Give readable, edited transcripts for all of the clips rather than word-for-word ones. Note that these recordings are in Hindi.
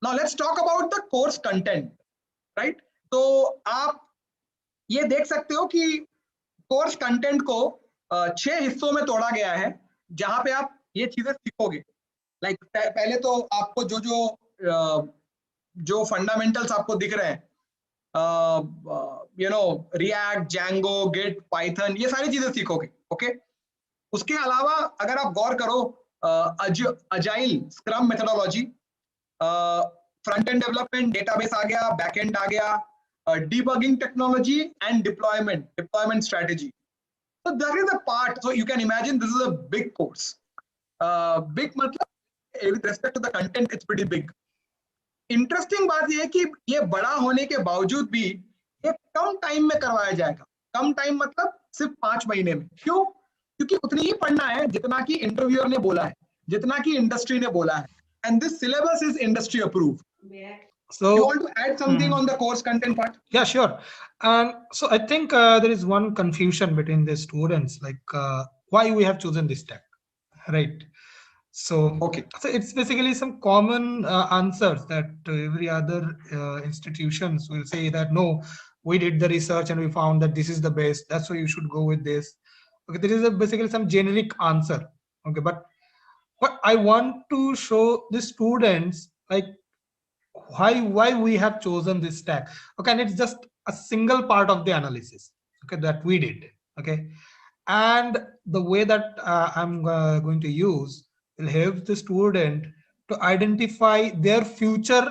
Now let's talk about the course content, right. तो आप ये देख सकते हो कि कोर्स कंटेंट को 6 हिस्सों में तोड़ा गया है, जहां पे आप ये चीजें सीखोगे। लाइक पहले तो आपको जो फंडामेंटल्स आपको दिख रहे हैं, रिएक्ट, जैंगो, गिट, पाइथन, ये सारी चीजें सीखोगे। ओके, उसके अलावा अगर आप गौर करो, agile, scrum methodology, front end development, database आ गया, बैक एंड आ गया, debugging technology and deployment strategy. So that is a part. So you can imagine this is a big course. Big matlab, with respect to the content, it's pretty big. Interesting बात ये है कि ये बड़ा होने के बावजूद भी ये कम टाइम में करवाया जाएगा। कम टाइम मतलब सिर्फ 5 महीने में। क्यों? क्योंकि उतनी ही पढ़ना है जितना कि इंटरव्यूअर ने बोला है, जितना कि इंडस्ट्री ने बोला है। And this syllabus is industry approved. So you want to add something on the course content part? Yeah, sure. So I think there is one confusion between the students, like why we have chosen this tag, right? So Okay, so it's basically some common answers that every other institutions will say that no, we did the research and we found that this is the best, that's why you should go with this. Okay, this is basically some generic answer. Okay, but what I want to show the students, like why we have chosen this tag. Okay, and it's just a single part of the analysis, okay, that we did. Okay, and the way that I'm going to use will help the student to identify their future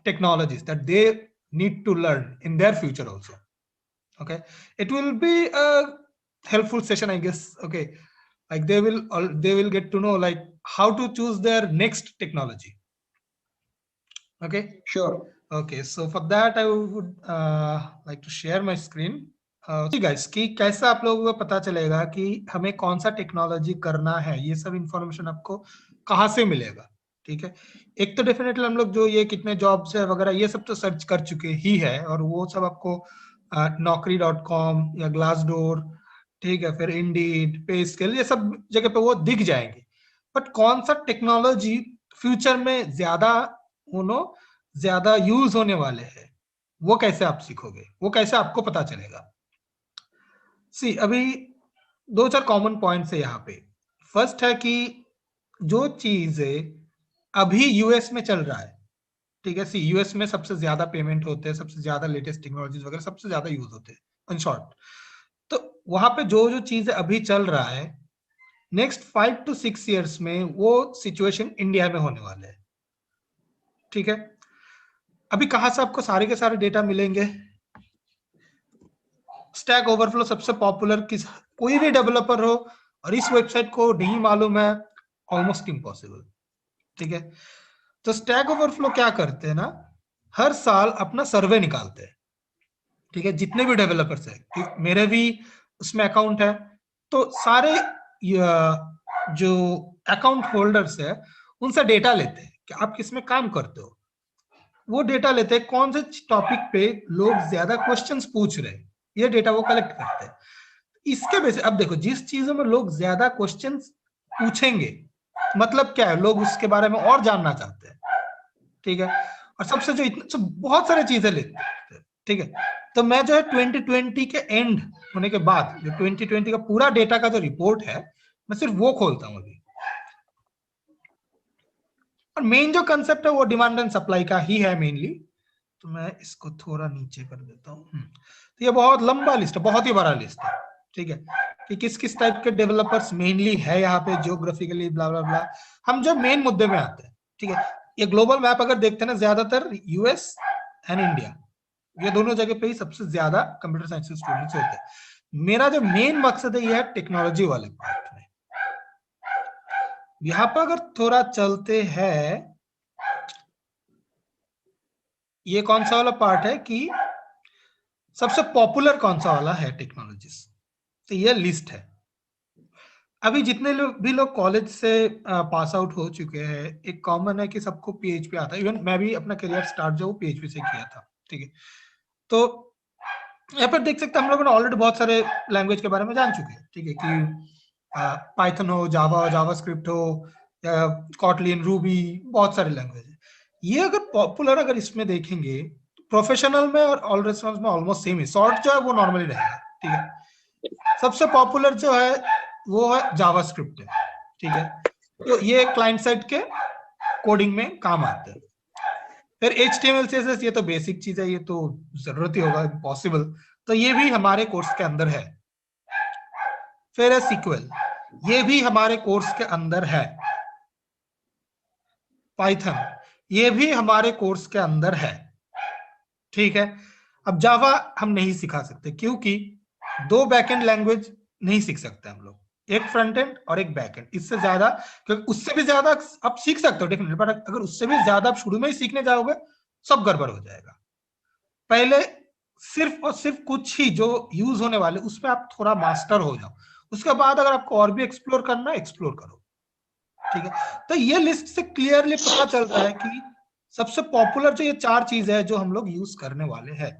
technologies that they need to learn in their future also. Okay, it will be a helpful session, I guess. Okay, like they will get to know like how to choose their next technology. Okay, sure. Okay, so for that I would like to share my screen. See guys, कि कैसा आप लोगों को पता चलेगा कि हमें कौन सा टेक्नोलॉजी करना है, ये सब इंफॉर्मेशन आपको कहाँ से मिलेगा। ठीक है, एक तो डेफिनेटली हम लोग जो ये कितने जॉब्स है वगैरह ये सब तो सर्च कर चुके ही है, और वो सब आपको naukri.com या ग्लासडोर, ठीक है, फिर इंडीड, पे स्केल, ये सब जगह पे वो दिख जाएंगे। बट कौन सा टेक्नोलॉजी फ्यूचर में ज्यादा यूज होने वाले हैं, वो कैसे आप सीखोगे, वो कैसे आपको पता चलेगा। सी अभी 2-4 कॉमन पॉइंट्स है यहाँ पे। फर्स्ट है कि जो चीजें अभी यूएस में चल रहा है, ठीक है, सी यूएस में सबसे ज्यादा पेमेंट होते हैं, सबसे ज्यादा लेटेस्ट टेक्नोलॉजीज वगैरह सबसे ज्यादा यूज होते हैं इन शॉर्ट। तो वहां पे जो चीजें अभी चल रहा है, नेक्स्ट 5 to 6 years में वो सिचुएशन इंडिया में होने वाले है। ठीक है, अभी कहां से आपको सारे के सारे डेटा मिलेंगे? स्टैक ओवरफ्लो सबसे पॉपुलर, किस कोई भी डेवलपर हो और इस वेबसाइट को नहीं मालूम है, ऑलमोस्ट इम्पॉसिबल। ठीक है, तो स्टैक ओवरफ्लो क्या करते हैं ना, हर साल अपना सर्वे निकालते हैं। ठीक है, जितने भी डेवलपर्स है, मेरे भी उसमें अकाउंट है, तो सारे जो अकाउंट होल्डर्स है उनसे डेटा लेते हैं कि आप किसमें काम करते हो। वो डेटा लेते हैं कौन से टॉपिक पे लोग ज्यादा क्वेश्चंस पूछ रहे हैं, ये डेटा वो कलेक्ट करते हैं। इसके बेस अब देखो, जिस चीजों में लोग ज्यादा क्वेश्चंस पूछेंगे, मतलब क्या है, लोग उसके बारे में और जानना चाहते हैं। ठीक है, और सबसे जो इतने बहुत सारे चीजें लेते हैं। ठीक है, तो मैं जो है 2020 के एंड होने के बाद जो 2020 का पूरा डेटा का जो रिपोर्ट है, मैं सिर्फ वो खोलता हूँ अभी। और मेन जो कंसेप्ट है वो डिमांड एंड सप्लाई का ही है मेनली। तो मैं इसको थोड़ा नीचे कर देता हूँ। तो ये बहुत लंबा लिस्ट है, बहुत ही बड़ा लिस्ट है। ठीक है, कि किस किस टाइप के डेवलपर्स मेनली है यहाँ पे, जियोग्राफिकली ब्ला ब्ला ब्ला। हम जो मेन मुद्दे में आते हैं, ठीक है, ये ग्लोबल मैप अगर देखते हैं ना, ज्यादातर यूएस एंड इंडिया, ये दोनों जगह पे ही सबसे ज्यादा कंप्यूटर साइंस के स्टूडेंट्स होते हैं। मेरा जो मेन मकसद है ये है टेक्नोलॉजी वाले पार्ट में। यहाँ पर अगर थोड़ा चलते हैं, ये कौन सा वाला पार्ट है कि सबसे पॉपुलर कौन सा वाला है टेक्नोलॉजीज, तो ये लिस्ट है। अभी जितने भी लोग कॉलेज से पास आउट हो चुके हैं, एक कॉमन है कि सबको पीएचपी आता है। इवन मैं भी अपना करियर स्टार्ट जो पीएचपी से किया था। ठीक है, तो यहाँ पर देख सकते हैं हम लोगों ने ऑलरेडी बहुत सारे लैंग्वेज के बारे में जान चुके हैं। ठीक है, कि पाइथन हो, जावा, जावास्क्रिप्ट हो, या कॉटलिन, रूबी, बहुत सारे लैंग्वेज है। ये अगर पॉपुलर अगर इसमें देखेंगे, प्रोफेशनल में और ऑल रेस्टोरेंट्स में ऑलमोस्ट सेम है। सॉर्ट जो है वो नॉर्मली रहेगा, ठीक है। सबसे पॉपुलर जो है वो है जावास्क्रिप्ट है, ठीक है। तो ये क्लाइंट साइड के कोडिंग में काम आते हैं। फिर HTML CSS, ये तो बेसिक चीज है, ये तो जरूरत ही होगा, पॉसिबल, तो ये भी हमारे कोर्स के अंदर है। फिर है SQL, ये भी हमारे कोर्स के अंदर है। पाइथन, ये भी हमारे कोर्स के अंदर है, ठीक है। अब जावा हम नहीं सिखा सकते क्योंकि 2 बैकएंड लैंग्वेज नहीं सीख सकते हम लोग, एक फ्रंट एंड और एक बैक एंड। इससे ज्यादा, क्योंकि उससे भी ज्यादा आप सीख सकते हो डेफिनेटली, पर अगर उससे भी ज्यादा आप शुरू में ही सीखने जाओगे सब गड़बड़ हो जाएगा। पहले सिर्फ और सिर्फ कुछ ही जो यूज होने वाले उसमें आप थोड़ा मास्टर हो जाओ, उसके बाद अगर आपको और भी एक्सप्लोर करना है एक्सप्लोर करो, ठीक है। तो ये लिस्ट से क्लियरली पता चल रहा है कि सबसे पॉपुलर जो ये 4 चीजें है जो हम लोग यूज करने वाले हैं।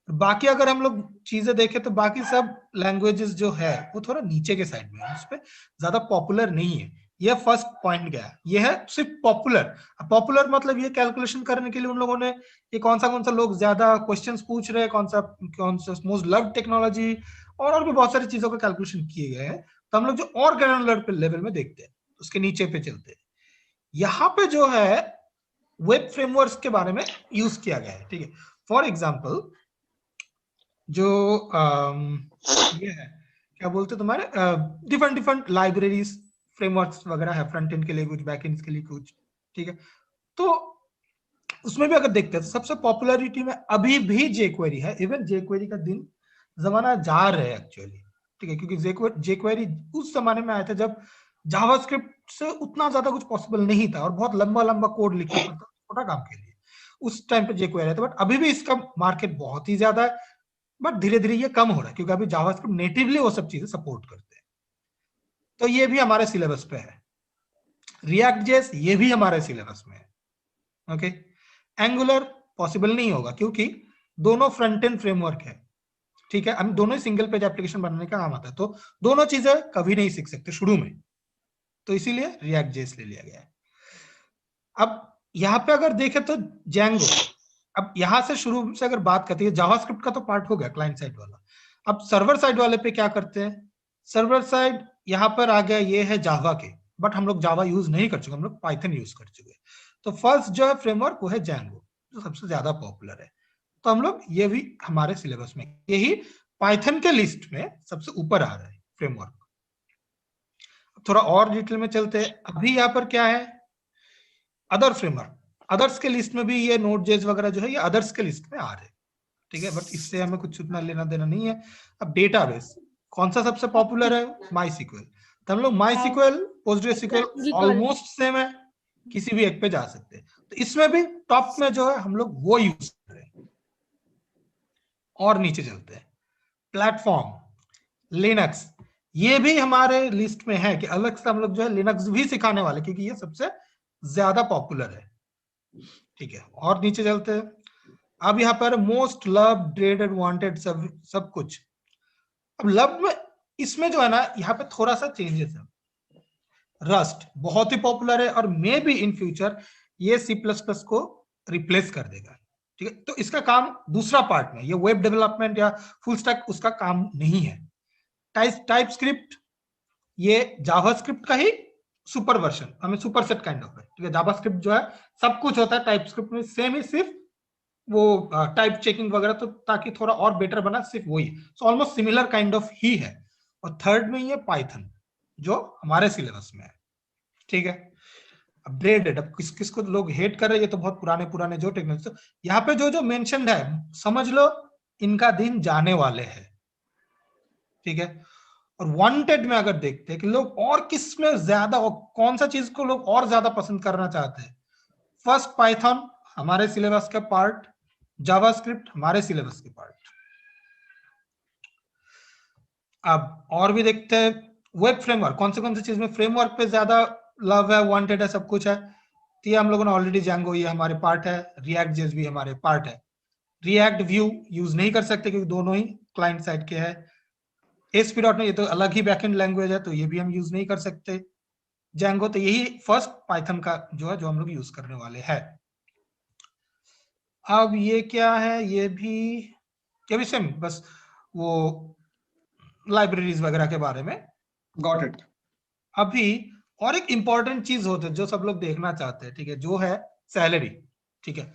बाकी अगर हम लोग चीजें देखें तो बाकी सब लैंग्वेजेस जो है वो थोड़ा नीचे के साइड में है, उस पर ज्यादा पॉपुलर नहीं है। ये फर्स्ट पॉइंट गया, ये है सिर्फ पॉपुलर। पॉपुलर मतलब ये कैलकुलेशन करने के लिए उन लोगों ने ये कौन सा लोग ज्यादा क्वेश्चंस पूछ रहे हैं, कौन सा मोस्ट लव्ड टेक्नोलॉजी, और भी बहुत सारी चीजों का कैलकुलेशन किए गए हैं। तो हम लोग जो और ग्रैनुलर लेवल में देखते हैं उसके नीचे पे चलते हैं। यहाँ पे जो है वेब फ्रेमवर्क्स के बारे में यूज किया गया है, ठीक है। फॉर एग्जाम्पल जो ये है क्या बोलते तुम्हारे डिफरेंट डिफरेंट लाइब्रेरीज फ्रेमवर्क्स वगैरह है, फ्रंट एंड के लिए कुछ, बैक एंड के लिए कुछ, ठीक है। तो उसमें भी अगर देखते हैं तो सबसे पॉपुलरिटी में अभी भी जेक्वेरी है। इवन जेक्वेरी का दिन जमाना जा रहे हैं एक्चुअली, ठीक है, क्योंकि जेक्वेरी उस जमाने में आया था जब जावास्क्रिप्ट से उतना ज्यादा कुछ पॉसिबल नहीं था और बहुत लंबा लंबा कोड लिखना पड़ता छोटा काम के लिए। उस टाइम पे जेक्वेरी आया था, बट अभी भी इसका मार्केट बहुत ही ज्यादा है, बट धीरे धीरे ये कम हो रहा है क्योंकि अभी जावास्क्रिप्ट नेटिवली वो सब चीजें सपोर्ट करते हैं। तो ये भी हमारे सिलेबस पे है। रिएक्ट जेएस ये भी हमारे सिलेबस में है, ओके। एंगुलर पॉसिबल नहीं होगा क्योंकि दोनों फ्रंट एंड फ्रेमवर्क है, ठीक है। हम दोनों ही सिंगल पेज एप्लीकेशन बनाने का काम आता है, तो दोनों चीजें कभी नहीं सीख सकते शुरू में, तो इसीलिए रिएक्ट जेएस ले लिया गया है। अब यहाँ पे अगर देखें तो जैंगो, अब यहां से शुरू से अगर बात करते हैं, जावास्क्रिप्ट का तो पार्ट हो गया क्लाइंट साइड वाला। अब सर्वर साइड वाले पे क्या करते हैं, सर्वर साइड यहाँ पर आ गया, ये है जावा के, बट हम लोग जावा यूज नहीं कर चुके, हम लोग पाइथन यूज कर चुके। तो फर्स्ट जो है फ्रेमवर्क वो है जैंगो, जो सबसे ज्यादा पॉपुलर है। तो हम लोग ये भी हमारे सिलेबस में, यही पाइथन के लिस्ट में सबसे ऊपर आ रहा है फ्रेमवर्क। थोड़ा और डिटेल में चलते हैं। अभी यहाँ पर क्या है, अदर फ्रेमवर्क, अदर्स के लिस्ट में भी ये नोड.जेएस वगैरह जो है ये अदर्स के लिस्ट में आ रहे हैं, ठीक है, बट इससे हमें कुछ उतना लेना देना नहीं है। अब डेटाबेस कौन सा सबसे पॉपुलर है, MySQL। तो हम लोग MySQL, PostgreSQL ऑलमोस्ट सेम है, किसी भी एक पे जा सकते हैं। तो इसमें भी टॉप में जो है हम लोग वो यूज कर रहे हैं। और नीचे चलते हैं, प्लेटफॉर्म, लिनक्स, ये भी हमारे लिस्ट में है कि अलग से हम लोग जो है लिनक्स भी सिखाने वाले, क्योंकि ये सबसे ज्यादा पॉपुलर है, ठीक है। और नीचे चलते हैं, अब यहाँ पर मोस्ट लव, ड्रेडेड, वांटेड, सब कुछ। अब लव में इसमें जो है ना, यहाँ पे थोड़ा सा चेंजेस है। रस्ट बहुत ही पॉपुलर है और मे बी इन फ्यूचर ये C++ को रिप्लेस कर देगा, ठीक है। तो इसका काम दूसरा पार्ट में, ये वेब डेवलपमेंट या फुल स्टैक उसका काम नहीं है। टाइपस्क्रिप्ट ये जावास्क्रिप्ट का ही सुपर वर्जन, हमें सुपर सेट काइंड ऑफ है, ठीक है। जावास्क्रिप्ट जो है सब कुछ होता है टाइपस्क्रिप्ट में सेम ही, सिर्फ वो टाइप चेकिंग वगैरह, तो ताकि थोड़ा और बेटर बना, सिर्फ वही। So almost similar kind of ही है। और थर्ड में ये पाइथन जो हमारे सिलेबस में है, ठीक है। अब ग्रेडेड, अब किस किस को लोग हेट कर रहे हैं, ये तो बहुत पुराने पुराने जो टेक्नोलॉजी, तो यहाँ पे जो जो मेंशन्ड है समझ लो इनका दिन जाने वाले हैं, ठीक है। और वांटेड में अगर देखते हैं कि लोग और किस में ज्यादा, और कौन सा चीज को लोग और ज्यादा पसंद करना चाहते हैं, फर्स्ट पाइथन हमारे सिलेबस का पार्ट, जावास्क्रिप्ट हमारे सिलेबस के पार्ट। अब और भी देखते हैं, वेब फ्रेमवर्क, कौन से चीज में फ्रेमवर्क पे ज्यादा लव है, वांटेड है, सब कुछ है, तो ये हम लोगों ने ऑलरेडी जैंगो ये हमारे पार्ट है, रिएक्ट जेएस भी हमारे पार्ट है। रिएक्ट व्यू यूज नहीं कर सकते क्योंकि दोनों ही क्लाइंट साइड के हैं। ASP.NET ये तो अलग ही बैकएंड लैंग्वेज है, तो ये भी हम यूज नहीं कर सकते। Django, तो यही फर्स्ट पाइथन का जो है जो हम लोग यूज करने वाले हैं। अब ये क्या है, ये भी सेम, बस वो लाइब्रेरीज वगैरह के बारे में। Got it. अभी और एक इंपॉर्टेंट चीज होता है जो सब लोग देखना चाहते हैं, ठीक है, जो है सैलरी। ठीक है,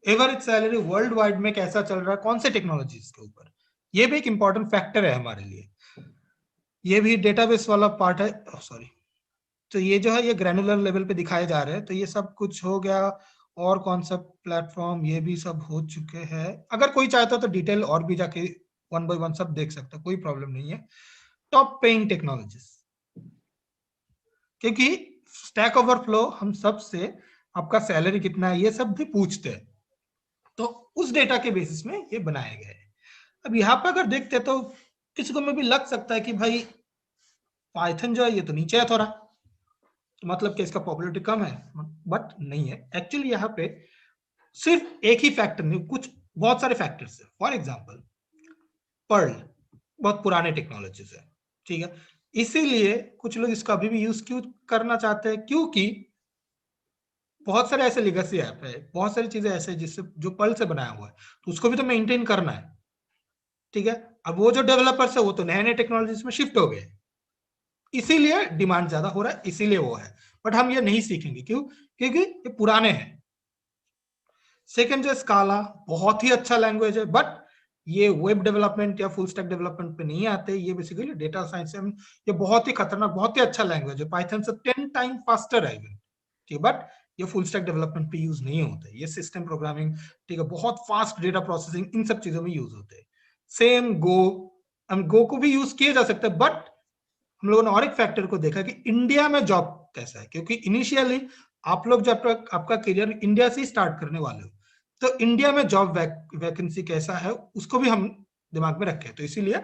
एवरेज सैलरी वर्ल्ड वाइड में कैसा चल रहा है, कौन से टेक्नोलॉजीज के ऊपर, ये भी एक इंपॉर्टेंट फैक्टर है हमारे लिए। ये भी डेटाबेस वाला पार्ट है, सॉरी। तो ये जो है ये ग्रैनुलर लेवल पे दिखाए जा रहे हैं, तो ये सब कुछ हो गया। और कौन सा प्लेटफॉर्म, ये भी सब हो चुके हैं। अगर कोई चाहता तो डिटेल और भी जाके वन बाय वन सब देख सकता है, कोई प्रॉब्लम नहीं है। टॉप पेइंग टेक्नोलॉजीज, क्योंकि स्टैक ओवरफ्लो हम सबसे आपका सैलरी कितना है ये सब भी पूछते हैं, तो उस डेटा के बेसिस में ये बनाए गए हैं। अब यहाँ पे अगर देखते तो किसी को में भी लग सकता है कि भाई पाइथन जो है ये तो नीचे है थोड़ा, तो मतलब कि इसका पॉपुलरिटी कम है, बट नहीं है एक्चुअली। यहाँ पे सिर्फ एक ही फैक्टर नहीं, कुछ बहुत सारे फैक्टर्स है। फॉर एग्जांपल पर्ल बहुत पुराने टेक्नोलॉजीज है, ठीक है, इसीलिए कुछ लोग इसका अभी भी यूज क्यों करना चाहते हैं, क्योंकि बहुत सारे ऐसे लेगेसी ऐप है, बहुत सारी चीजें ऐसे जिससे जो पर्ल से बनाया हुआ है, तो उसको भी तो मेंटेन करना है। ठीक है, अब वो जो डेवलपर्स है वो तो नए नए टेक्नोलॉजीज में शिफ्ट हो गए, इसीलिए डिमांड ज्यादा हो रहा है, इसीलिए वो है। बट हम ये नहीं सीखेंगे, क्यों, क्योंकि ये पुराने हैं। सेकंड जो स्काला बहुत ही अच्छा लैंग्वेज है, बट ये वेब डेवलपमेंट या फुल स्टैक डेवलपमेंट पे नहीं आते, ये बेसिकली डेटा साइंस है। ये बहुत ही खतरनाक, बहुत ही अच्छा लैंग्वेज है, पाइथन से 10 टाइम फास्टर है इवन, ठीक, बट ये फुल स्टैक डेवलपमेंट पे यूज नहीं होते, ये सिस्टम प्रोग्रामिंग, ठीक है, बहुत फास्ट डेटा प्रोसेसिंग, इन सब चीजों में यूज होते हैं। सेम गो, हम गो को भी यूज किया जा सकता है, बट हम लोगों ने और एक फैक्टर को देखा कि इंडिया में जॉब कैसा है, क्योंकि इनिशियली आप लोग जब आपका करियर इंडिया से ही स्टार्ट करने वाले हो, तो इंडिया में जॉब वैकेंसी कैसा है उसको भी हम दिमाग में रखें, तो इसीलिए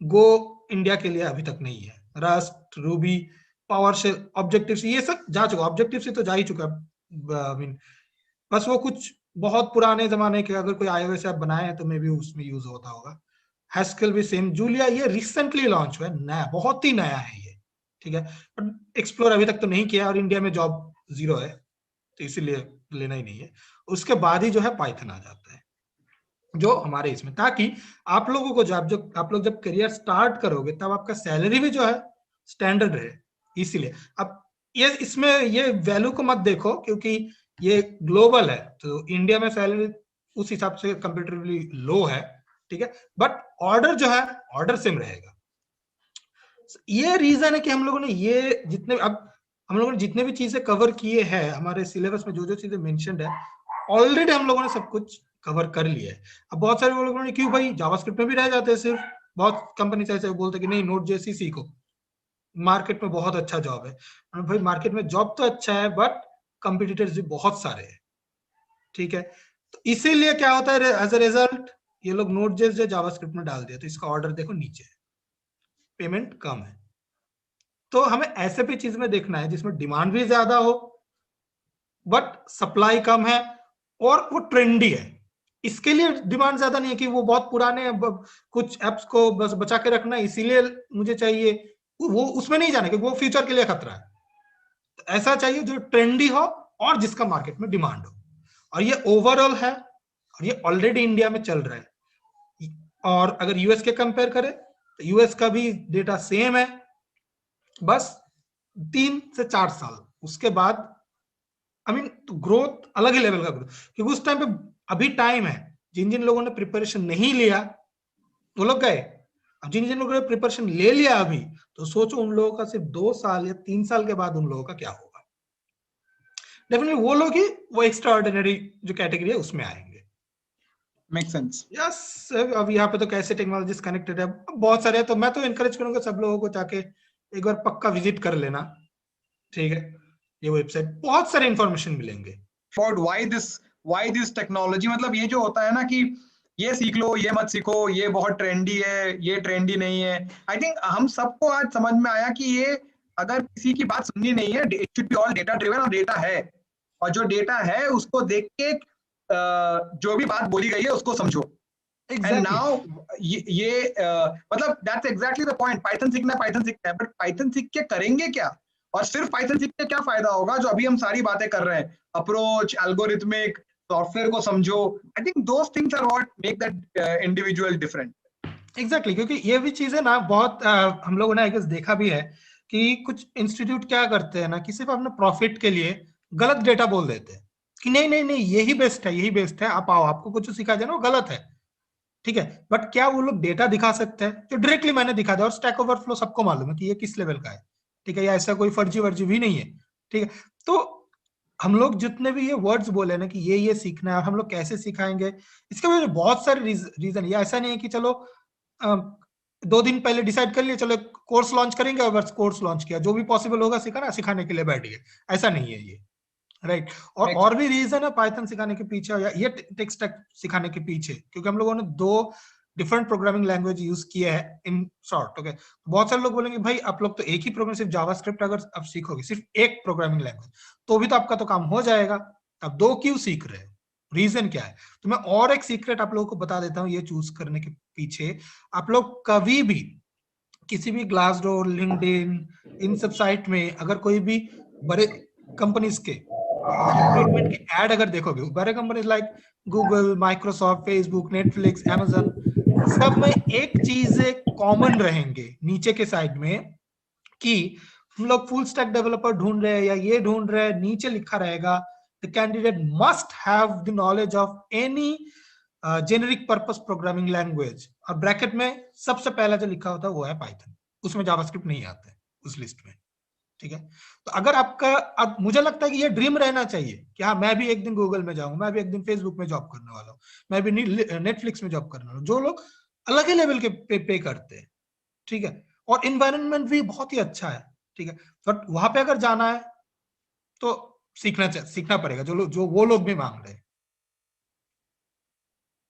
गो इंडिया के लिए अभी तक नहीं है। रस्ट, रूबी, पावरशेल, ऑब्जेक्टिव ये सब जा चुका, ऑब्जेक्टिव से तो जा ही चुका, आई मीन बस वो कुछ बहुत पुराने जमाने के, अगर कोई iOS ऐप बनाए हैं तो मे भी उसमें यूज होता होगा। हैस्केल भी सेम, जूलिया ये रिसेंटली लॉन्च हुआ है, नया, बहुत ही नया है ये, ठीक है, बट एक्सप्लोर अभी तक तो नहीं किया, और इंडिया में जॉब 0 है, तो इसीलिए लेना ही नहीं है। उसके बाद ही जो है पाइथन आ जाता है, जो हमारे इसमें, ताकि आप लोगों को जब आप लोग जब करियर स्टार्ट करोगे तब आपका सैलरी भी जो है स्टैंडर्ड रहे, इसीलिए। अब ये इसमें ये वैल्यू को मत देखो, क्योंकि ये ग्लोबल है, तो इंडिया में सैलरी उस हिसाब से कंपेरेटिवली लो है, ठीक है, बट ऑर्डर जो है ऑर्डर सेम रहेगा। ये रीजन है कि हम लोगों ने ये जितने, अब हम लोगों ने जितने भी चीजें कवर किए हैं हमारे सिलेबस में, जो जो चीजें मेंशन्ड है ऑलरेडी हम लोगों ने सब कुछ कवर कर लिया है। अब बहुत सारे लोगों ने, क्यों भाई जावास्क्रिप्ट में भी रह जाते हैं सिर्फ, बहुत कंपनी ऐसे बोलते हैं कि नहीं नोड.जेएस सीखो, मार्केट में बहुत अच्छा जॉब है। भाई मार्केट में जॉब तो अच्छा है, बट कंपिटिटर्स भी बहुत सारे हैं, ठीक है, तो इसीलिए क्या होता है, एज अ रिजल्ट ये लोग नोड.जेएस जो जावास्क्रिप्ट में डाल दिया, तो इसका ऑर्डर देखो नीचे है, पेमेंट कम है। तो हमें ऐसे भी चीज में देखना है जिसमें डिमांड भी ज्यादा हो बट सप्लाई कम है, और वो ट्रेंडी है। इसके लिए डिमांड ज्यादा नहीं है कि वो बहुत पुराने हैं, कुछ एप्स को बस बचा के रखना इसीलिए मुझे चाहिए, वो उसमें नहीं जाना क्योंकि वो फ्यूचर के लिए खतरा है। तो ऐसा चाहिए जो ट्रेंडी हो और जिसका मार्केट में डिमांड हो, और ये ओवरऑल है, और ये ऑलरेडी इंडिया में चल रहा है। और अगर यूएस के कंपेयर करें तो यूएस का भी डेटा सेम है, बस 3 से 4 साल उसके बाद, आई मीन ग्रोथ अलग ही लेवल का ग्रोथ, क्योंकि उस टाइम पे अभी टाइम है, जिन जिन लोगों ने प्रिपरेशन नहीं लिया वो लोग गए, अब जिन जिन लोगों ने प्रिपरेशन ले लिया अभी, तो सोचो उन लोगों का सिर्फ 2 साल या 3 साल के बाद उन लोगों का क्या होगा। डेफिनेटली वो लोग ही वो एक्स्ट्रा ऑर्डिनरी जो कैटेगरी है उसमें आएंगे। Make sense. यस, अब यहाँ पे तो कैसे टेक्नोलॉजीज कनेक्टेड है बहुत सारे, तो मैं तो एनकरेज करूंगा सब लोगों को जाके एक बार पक्का विजिट कर लेना, ठीक है, ये वेबसाइट बहुत सारे इंफॉर्मेशन मिलेंगे। फॉर व्हाई दिस टेक्नोलॉजी, मतलब ये जो होता है ना कि ये सीख लो, ये मत सीखो, ये बहुत ट्रेंडी है, ये ट्रेंडी नहीं है। आई थिंक हम सबको आज समझ में आया कि ये अगर किसी की बात सुननी नहीं है, it should be all data driven, और डेटा है, और जो डेटा है उसको देख के जो भी बात बोली गई है उसको समझो। एंड नाउ ये मतलब that's exactly the point. Python सीखना है, बट पाइथन सीख के करेंगे क्या? और सिर्फ पाइथन सीख के क्या फायदा होगा, जो अभी हम सारी बातें कर रहे हैं, अप्रोच, एल्गोरिथमिक, सॉफ्टवेयर को समझो, I think those things are what make that individual different. Exactly, क्योंकि ये भी चीजें ना बहुत हम लोगों ने आई गेस देखा भी है कि कुछ इंस्टीट्यूट क्या करते हैं ना कि सिर्फ अपने प्रॉफिट के लिए गलत डेटा बोल देते हैं कि नहीं नहीं नहीं यही बेस्ट है, यही बेस्ट है, आप आओ, आपको कुछ सिखा देना, वो गलत है, ठीक है। बट क्या वो लोग डेटा दिखा सकते हैं जो डायरेक्टली मैंने दिखा दिया, और स्टैक ओवरफ्लो सबको मालूम है कि ये किस लेवल का है, ठीक है, या ऐसा कोई फर्जी वर्जी भी नहीं है, ठीक है। तो हम लोग जितने भी ये वर्ड्स बोले ना कि ये सीखना है, हम लोग कैसे सिखाएंगे, इसके वजह बहुत सारे रीजन। ये ऐसा नहीं है कि चलो 2 दिन पहले डिसाइड कर लिए चलो कोर्स लॉन्च करेंगे और बस कोर्स लॉन्च किया, जो भी पॉसिबल होगा सिखाना, सिखाने के लिए बैठ गए, ऐसा नहीं है ये, राइट। और भी रीजन है पाइथन सिखाने के पीछे या ये टेक स्टैक सिखाने के पीछे, क्योंकि हम लोगों ने 2 डिफरेंट प्रोग्रामिंग लैंग्वेज यूज किए हैं इन शॉर्ट, ओके। बहुत सारे लोग बोलेंगे भाई आप लोग तो एक ही प्रोग्राम, सिर्फ जावास्क्रिप्ट अगर आप सीखोगे, सिर्फ एक प्रोग्रामिंग लैंग्वेज, तो भी तो आपका तो काम हो जाएगा, अब 2 क्यों सीख रहे हैं, रीजन क्या है? तो मैं और एक सीक्रेट आप लोगों को बता देता हूँ ये चूज करने के पीछे। आप लोग कभी भी किसी भी ग्लासडोर, लिंक्डइन, इन सब साइट में अगर कोई भी बड़े कंपनीज के रिक्रूटमेंट की एड अगर देखोगे, बड़े companies like Google, Microsoft, Facebook, Netflix, Amazon, सब में एक चीज कॉमन रहेंगे नीचे के साइड में कि हम लोग फुल स्टैक डेवलपर ढूंढ रहे हैं या ये ढूंढ रहे हैं, नीचे लिखा रहेगा the candidate must have the knowledge of any generic purpose programming language, और ब्रैकेट में सबसे पहला जो लिखा होता है वो है पाइथन, उसमें जावास्क्रिप्ट नहीं आता है उस लिस्ट में, ठीक है। तो अगर आपका, अब मुझे लगता है कि ये ड्रीम रहना चाहिए कि हाँ मैं भी एक दिन गूगल में जाऊंगा, मैं भी एक दिन फेसबुक में जॉब करने वाला हूँ, मैं भी नेटफ्लिक्स में जॉब करने वाला हूँ, जो लोग अलग ही लेवल के पे करते हैं, ठीक है। और इन्वायरमेंट भी बहुत ही अच्छा है, ठीक है। बट वहां पे अगर जाना है तो सीखना पड़ेगा, जो वो लोग भी मांग रहे हैं।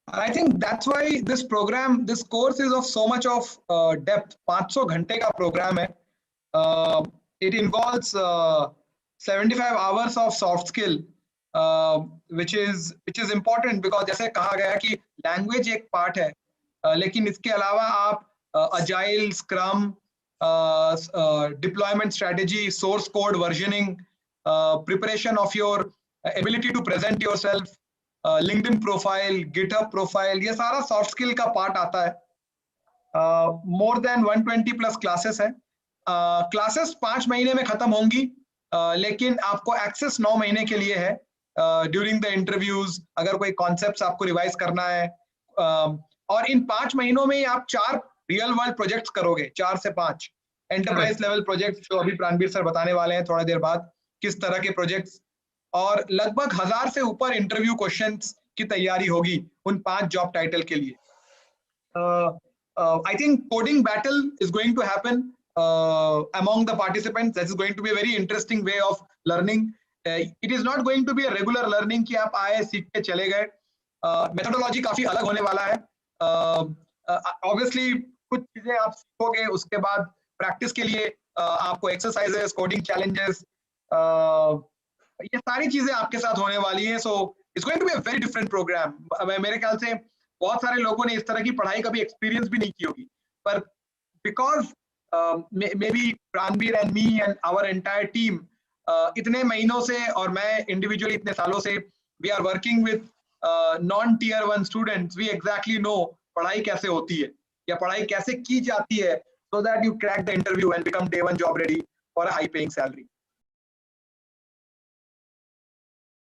I think that's why this program, this course is of so much of depth. 500 घंटे का program है. It involves 75 hours of soft skill, which is important because जैसे कहा गया कि language एक part है, लेकिन इसके अलावा आप agile, scrum, deployment strategy, source code versioning, preparation of your ability to present yourself, LinkedIn profile, GitHub profile, ये सारा सॉफ्ट स्किल का पार्ट आता है. मोर देन 120 प्लस क्लासेस है. क्लासेस 5 महीने में खत्म होंगी, लेकिन आपको एक्सेस 9 महीने के लिए है. ड्यूरिंग द इंटरव्यूज अगर कोई कॉन्सेप्ट्स आपको रिवाइज करना है, और इन 5 महीनों में आप 4 रियल वर्ल्ड प्रोजेक्ट्स करोगे, 4 से 5 एंटरप्राइज लेवल प्रोजेक्ट्स, जो अभी प्राणवीर सर बताने वाले हैं थोड़ा देर बाद किस तरह के प्रोजेक्ट्स, और लगभग 1000 से ऊपर इंटरव्यू क्वेश्चंस की तैयारी होगी उन 5 जॉब टाइटल के लिए. I think coding battle is going to happen among the participants. That is going to be a very interesting way of learning. It is not going to be a regular learning कि आप आए सीख के चले गए. Methodology काफी अलग होने वाला है. Obviously कुछ चीजें आप सीखोगे, उसके बाद प्रैक्टिस के लिए आपको एक्सरसाइजेस, कोडिंग चैलेंजेस, ये सारी चीजें आपके साथ होने वाली हैं. So it's going to be a very different program. मेरे ख्याल से बहुत सारे लोगों ने इस तरह की पढ़ाई कभी एक्सपीरियंस भी नहीं की होगी, पर because maybe Pranveer and me and our entire team इतने महीनों से, और मैं इंडिविजुअली इतने सालों से, we are working with non tier 1 students. We exactly know पढ़ाई कैसे होती है या पढ़ाई कैसे की जाती है, so that you crack the interview and become day 1 job ready for a high paying salary.